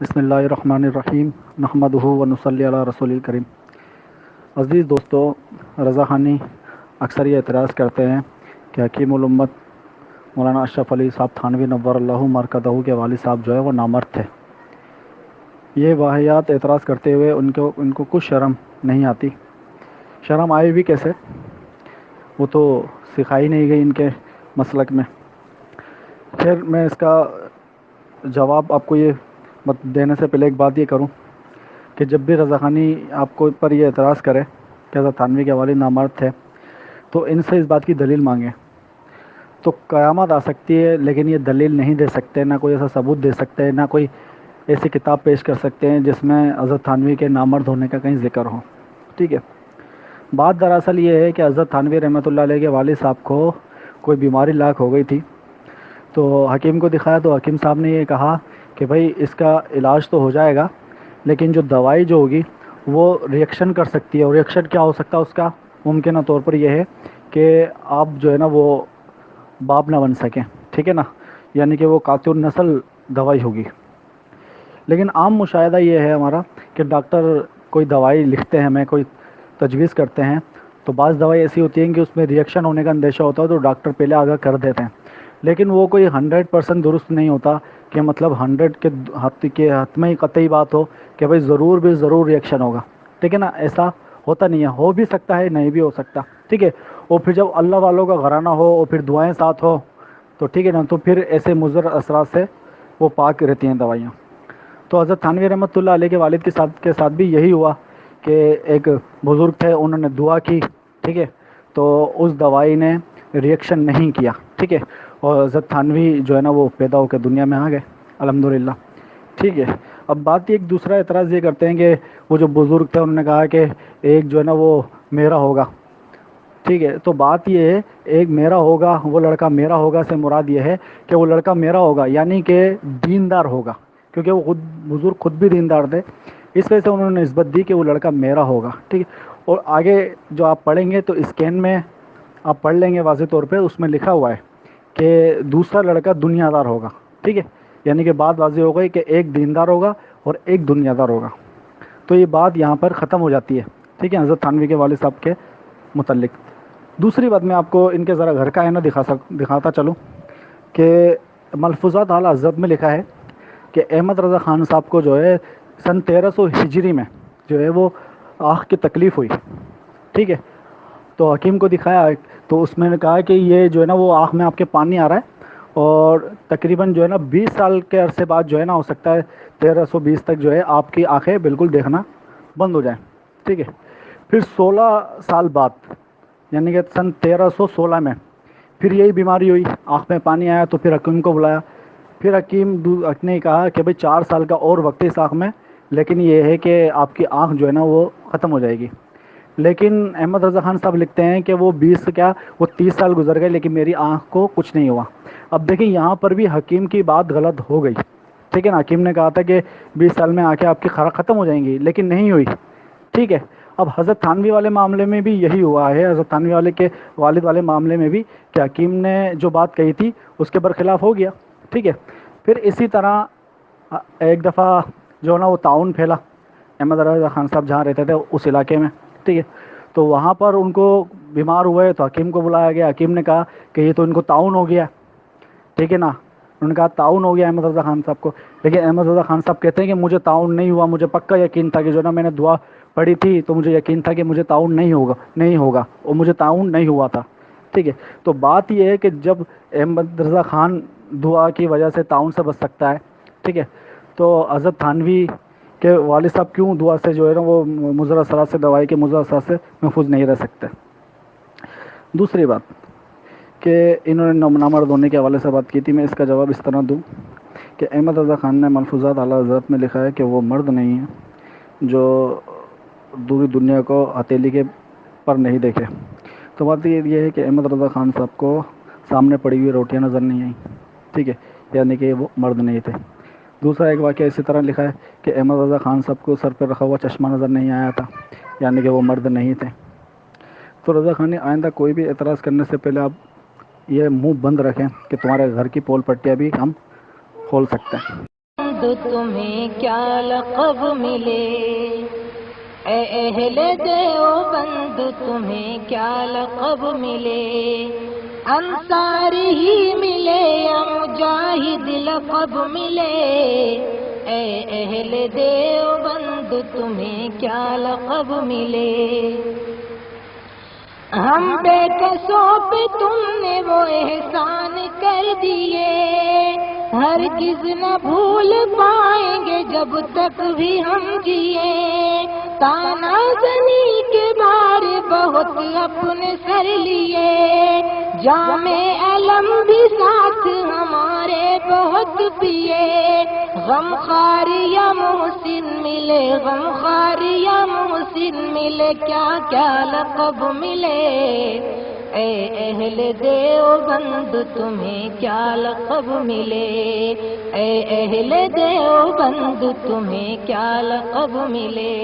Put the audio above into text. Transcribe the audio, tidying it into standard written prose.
بسم اللہ الرحمن الرحیم نحمدہ و نصلی علی رسول الکریم۔ عزیز دوستو، رضا خانی اکثر یہ اعتراض کرتے ہیں کہ حکیم الامت مولانا اشرف علی صاحب تھانوی نور اللہ مرکزہ کے والد صاحب جو ہے وہ نامرد تھے۔ یہ واحیات اعتراض کرتے ہوئے ان کو کچھ شرم نہیں آتی۔ شرم آئے بھی کیسے؟ وہ تو سکھائی نہیں گئی ان کے مسلک میں۔ پھر میں اس کا جواب آپ کو یہ دینے سے پہلے ایک بات یہ کروں کہ جب بھی رضا خانی آپ کو پر یہ اعتراض کرے کہ حضرت تھانوی کے والد نامرد تھے تو ان سے اس بات کی دلیل مانگیں۔ تو قیامت آ سکتی ہے لیکن یہ دلیل نہیں دے سکتے، نہ کوئی ایسا ثبوت دے سکتے، نہ کوئی ایسی کتاب پیش کر سکتے ہیں جس میں حضرت تھانوی کے نامرد ہونے کا کہیں ذکر ہو۔ ٹھیک ہے، بات دراصل یہ ہے کہ حضرت تھانوی رحمۃ اللہ علیہ کے والد صاحب کو کوئی بیماری لاحق ہو گئی تھی، تو حکیم کو دکھایا تو حکیم صاحب نے یہ کہا کہ بھائی اس کا علاج تو ہو جائے گا لیکن جو دوائی جو ہوگی وہ ریئیکشن کر سکتی ہے، اور ریئیکشن کیا ہو سکتا ہے اس کا ممکنہ طور پر یہ ہے کہ آپ جو ہے نا وہ باپ نہ بن سکیں، ٹھیک ہے نا، یعنی کہ وہ قاطع النسل دوائی ہوگی۔ لیکن عام مشاہدہ یہ ہے ہمارا کہ ڈاکٹر کوئی دوائی لکھتے ہیں، ہمیں کوئی تجویز کرتے ہیں تو بعض دوائی ایسی ہوتی ہیں کہ اس میں ریئیکشن ہونے کا اندیشہ ہوتا ہے تو ڈاکٹر پہلے آگاہ کر دیتے ہیں، لیکن وہ کوئی 100% درست نہیں ہوتا کہ مطلب 100 کے حتمی قطعی بات ہو کہ بھائی ضرور بھی ضرور ریئیکشن ہوگا، ٹھیک ہے نا، ایسا ہوتا نہیں ہے، ہو بھی سکتا ہے نہیں بھی ہو سکتا، ٹھیک ہے۔ اور پھر جب اللہ والوں کا گھرانہ ہو اور پھر دعائیں ساتھ ہو تو ٹھیک ہے نا، تو پھر ایسے مضر اثرات سے وہ پاک رہتی ہیں دوائیاں۔ تو حضرت تھانوی رحمۃ اللہ علیہ کے والد کے ساتھ بھی یہی ہوا کہ ایک بزرگ تھے، انہوں نے دعا کی، ٹھیک ہے، تو اس دوائی نے ریئیکشن نہیں کیا، ٹھیک ہے، اور حضرت تھانوی جو ہے نا وہ پیدا ہو کے دنیا میں آ گئے الحمدللہ، ٹھیک ہے۔ اب بات ایک دوسرا اعتراض یہ کرتے ہیں کہ وہ جو بزرگ تھے انہوں نے کہا کہ ایک جو ہے نا وہ میرا ہوگا، ٹھیک ہے، تو بات یہ ہے ایک میرا ہوگا، وہ لڑکا میرا ہوگا سے مراد یہ ہے کہ وہ لڑکا میرا ہوگا یعنی کہ دیندار ہوگا، کیونکہ وہ بزرگ خود بھی دیندار تھے، اس وجہ سے انہوں نے نسبت دی کہ وہ لڑکا میرا ہوگا، ٹھیک ہے۔ اور آگے جو آپ پڑھیں گے تو اسکین میں آپ پڑھ لیں گے واضح طور پہ، اس میں لکھا ہوا ہے کہ دوسرا لڑکا دنیا دار ہوگا، ٹھیک ہے، یعنی کہ بات واضح ہو گئی کہ ایک دیندار ہوگا اور ایک دنیا دار ہوگا، تو یہ بات یہاں پر ختم ہو جاتی ہے، ٹھیک ہے، حضرت تھانوی کے والد صاحب کے متعلق۔ دوسری بات میں آپ کو ان کے ذرا گھر کا آئینہ دکھاتا چلوں کہ ملفوظات اعلیٰ حضرت میں لکھا ہے کہ احمد رضا خان صاحب کو جو ہے سن 1300 ہجری میں جو ہے وہ آنکھ کی تکلیف ہوئی، ٹھیک ہے، تو حکیم کو دکھایا تو اس میں نے کہا کہ یہ جو ہے نا وہ آنکھ میں آپ کے پانی آ رہا ہے اور تقریباً جو ہے نا 20 سال کے عرصے بعد جو ہے نا ہو سکتا ہے 1320 تک جو ہے آپ کی آنکھیں بالکل دیکھنا بند ہو جائیں، ٹھیک ہے۔ پھر 16 سال بعد یعنی کہ سن 1316 میں پھر یہی بیماری ہوئی، آنکھ میں پانی آیا، تو پھر حکیم کو بلایا، پھر حکیم نے کہا کہ بھئی 4 سال کا اور وقت ہے اس آنکھ میں، لیکن یہ ہے کہ آپ کی آنکھ جو ہے نا وہ ختم ہو جائے گی۔ لیکن احمد رضا خان صاحب لکھتے ہیں کہ وہ 30 سال گزر گئے لیکن میری آنکھ کو کچھ نہیں ہوا۔ اب دیکھیں یہاں پر بھی حکیم کی بات غلط ہو گئی، ٹھیک ہے نا، حکیم نے کہا تھا کہ 20 سال میں آنکھیں آپ کی ختم ہو جائیں گی لیکن نہیں ہوئی، ٹھیک ہے۔ اب حضرت تھانوی والے معاملے میں بھی یہی ہوا ہے، حضرت تھانوی والے کے والد والے معاملے میں بھی کہ حکیم نے جو بات کہی تھی اس کے برخلاف ہو گیا، ٹھیک ہے۔ پھر اسی طرح ایک دفعہ جو ہے نا وہ طاعون پھیلا احمد رضا خان صاحب جہاں رہتے تھے اس علاقے میں، ٹھیک ہے، تو وہاں پر ان کو بیمار ہوئے تو حکیم کو بلایا گیا، حکیم نے کہا کہ یہ تو ان کو طاعون ہو گیا، ٹھیک ہے نا، انہوں نے کہا طاعون ہو گیا احمد رضا خان صاحب کو، لیکن احمد رضا خان صاحب کہتے ہیں کہ مجھے طاعون نہیں ہوا، مجھے پکا یقین تھا کہ جو نا میں نے دعا پڑھی تھی تو مجھے یقین تھا کہ مجھے طاعون نہیں ہوگا اور مجھے طاعون نہیں ہوا تھا، ٹھیک ہے۔ تو بات یہ ہے کہ جب احمد رضا خان دعا کی وجہ سے طاعون سے بچ سکتا ہے، ٹھیک ہے، تو حضرت تھانوی کے والد صاحب کیوں دعا سے جو ہے نا وہ مضر اثرات سے، دوائی کے مضر اثرات سے محفوظ نہیں رہ سکتے۔ دوسری بات کہ انہوں نے نامرد ہونے کے حوالے سے بات کی تھی، میں اس کا جواب اس طرح دوں کہ احمد رضا خان نے ملفوظات اعلیٰ حضرت میں لکھا ہے کہ وہ مرد نہیں ہے جو دوری دنیا کو ہتھیلی کے پر نہیں دیکھے۔ تو بات یہ ہے کہ احمد رضا خان صاحب کو سامنے پڑی ہوئی روٹیاں نظر نہیں آئیں، ٹھیک ہے، یعنی کہ وہ مرد نہیں تھے۔ دوسرا ایک واقعہ اسی طرح لکھا ہے کہ احمد رضا خان صاحب کو سر پہ رکھا ہوا چشمہ نظر نہیں آیا تھا، یعنی کہ وہ مرد نہیں تھے۔ تو رضا خانی آئندہ کوئی بھی اعتراض کرنے سے پہلے آپ یہ منہ بند رکھیں کہ تمہارے گھر کی پول پٹیاں بھی ہم کھول سکتے ہیں۔ دیوبند تمہیں کیا لقب ملے، اے اہل دیوبند تمہیں کیا لقب ملے، انصاری ہی ملے یا مجاہد لقب ملے، اے اہل دیوبند تمہیں کیا لقب ملے، ہم بے کسوں پہ تم نے وہ احسان کر دیے، ہرگز نہ بھول پائیں گے جب تک بھی ہم جیے، تانا زنی کے بار بہت اپنے سر لیے، جام علم بھی ساتھ ہمارے بہت پیے، غم خوار یا محسن ملے، غم خوار یا محسن ملے، کیا کیا لقب ملے، اے اہل دیوبند تمہیں کیا لقب ملے، اے اہل دیوبند تمہیں کیا لقب ملے۔